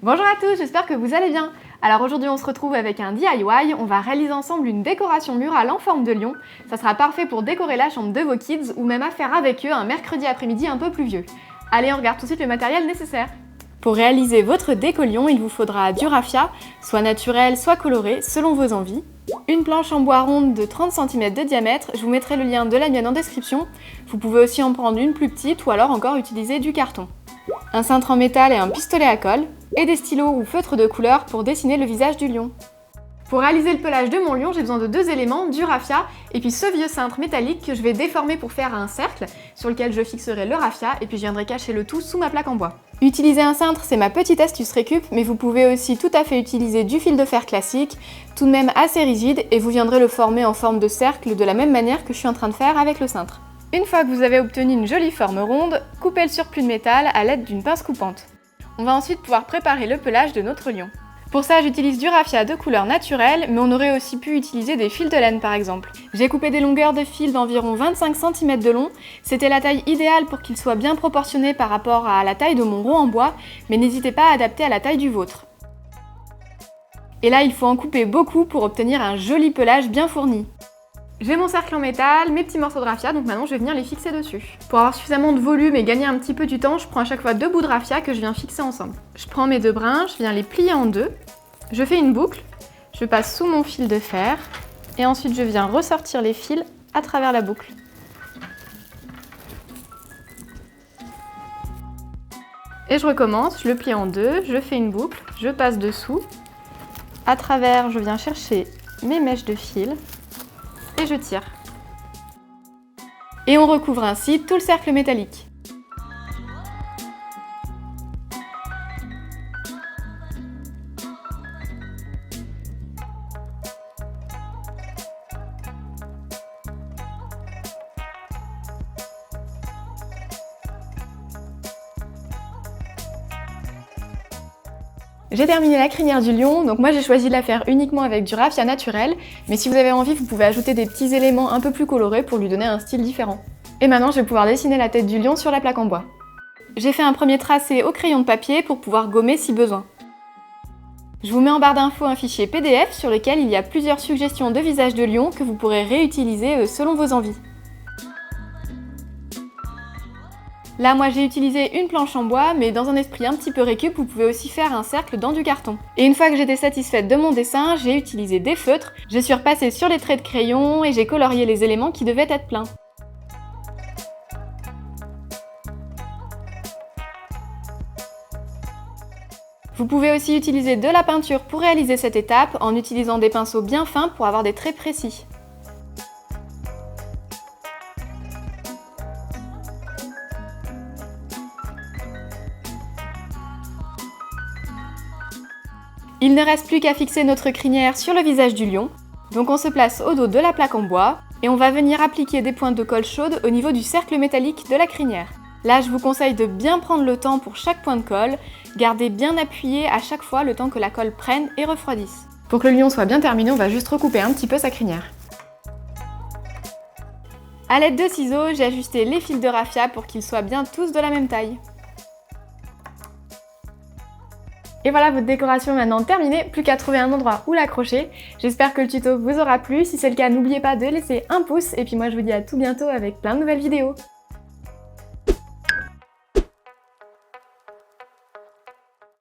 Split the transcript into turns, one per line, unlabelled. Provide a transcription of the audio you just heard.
Bonjour à tous, j'espère que vous allez bien. Alors aujourd'hui on se retrouve avec un DIY, on va réaliser ensemble une décoration murale en forme de lion. Ça sera parfait pour décorer la chambre de vos kids ou même à faire avec eux un mercredi après-midi un peu pluvieux. Allez, on regarde tout de suite le matériel nécessaire. Pour réaliser votre déco lion, il vous faudra du raffia, soit naturel, soit coloré, selon vos envies. Une planche en bois ronde de 30 cm de diamètre, je vous mettrai le lien de la mienne en description. Vous pouvez aussi en prendre une plus petite ou alors encore utiliser du carton. Un cintre en métal et un pistolet à colle, et des stylos ou feutres de couleur pour dessiner le visage du lion. Pour réaliser le pelage de mon lion, j'ai besoin de deux éléments, du raffia et puis ce vieux cintre métallique que je vais déformer pour faire un cercle sur lequel je fixerai le raffia et puis je viendrai cacher le tout sous ma plaque en bois. Utiliser un cintre, c'est ma petite astuce récup, mais vous pouvez aussi tout à fait utiliser du fil de fer classique, tout de même assez rigide, et vous viendrez le former en forme de cercle de la même manière que je suis en train de faire avec le cintre. Une fois que vous avez obtenu une jolie forme ronde, coupez le surplus de métal à l'aide d'une pince coupante. On va ensuite pouvoir préparer le pelage de notre lion. Pour ça, j'utilise du raffia de couleur naturelle, mais on aurait aussi pu utiliser des fils de laine par exemple. J'ai coupé des longueurs de fil d'environ 25 cm de long, c'était la taille idéale pour qu'il soit bien proportionné par rapport à la taille de mon rond en bois, mais n'hésitez pas à adapter à la taille du vôtre. Et là, il faut en couper beaucoup pour obtenir un joli pelage bien fourni. J'ai mon cercle en métal, mes petits morceaux de raffia, donc maintenant je vais venir les fixer dessus. Pour avoir suffisamment de volume et gagner un petit peu du temps, je prends à chaque fois deux bouts de raffia que je viens fixer ensemble. Je prends mes deux brins, je viens les plier en deux, je fais une boucle, je passe sous mon fil de fer, et ensuite je viens ressortir les fils à travers la boucle. Et je recommence, je le plie en deux, je fais une boucle, je passe dessous, à travers je viens chercher mes mèches de fil, et je tire. Et on recouvre ainsi tout le cercle métallique. J'ai terminé la crinière du lion, donc moi j'ai choisi de la faire uniquement avec du raffia naturel, mais si vous avez envie, vous pouvez ajouter des petits éléments un peu plus colorés pour lui donner un style différent. Et maintenant, je vais pouvoir dessiner la tête du lion sur la plaque en bois. J'ai fait un premier tracé au crayon de papier pour pouvoir gommer si besoin. Je vous mets en barre d'infos un fichier PDF sur lequel il y a plusieurs suggestions de visage de lion que vous pourrez réutiliser selon vos envies. Là, moi j'ai utilisé une planche en bois, mais dans un esprit un petit peu récup, vous pouvez aussi faire un cercle dans du carton. Et une fois que j'étais satisfaite de mon dessin, j'ai utilisé des feutres, je suis repassée sur les traits de crayon et j'ai colorié les éléments qui devaient être pleins. Vous pouvez aussi utiliser de la peinture pour réaliser cette étape en utilisant des pinceaux bien fins pour avoir des traits précis. Il ne reste plus qu'à fixer notre crinière sur le visage du lion. Donc on se place au dos de la plaque en bois et on va venir appliquer des pointes de colle chaude au niveau du cercle métallique de la crinière. Là, je vous conseille de bien prendre le temps pour chaque point de colle, gardez bien appuyé à chaque fois le temps que la colle prenne et refroidisse. Pour que le lion soit bien terminé, on va juste recouper un petit peu sa crinière. A l'aide de ciseaux, j'ai ajusté les fils de raffia pour qu'ils soient bien tous de la même taille. Et voilà, votre décoration est maintenant terminée, plus qu'à trouver un endroit où l'accrocher. J'espère que le tuto vous aura plu, si c'est le cas n'oubliez pas de laisser un pouce et puis moi je vous dis à tout bientôt avec plein de nouvelles vidéos.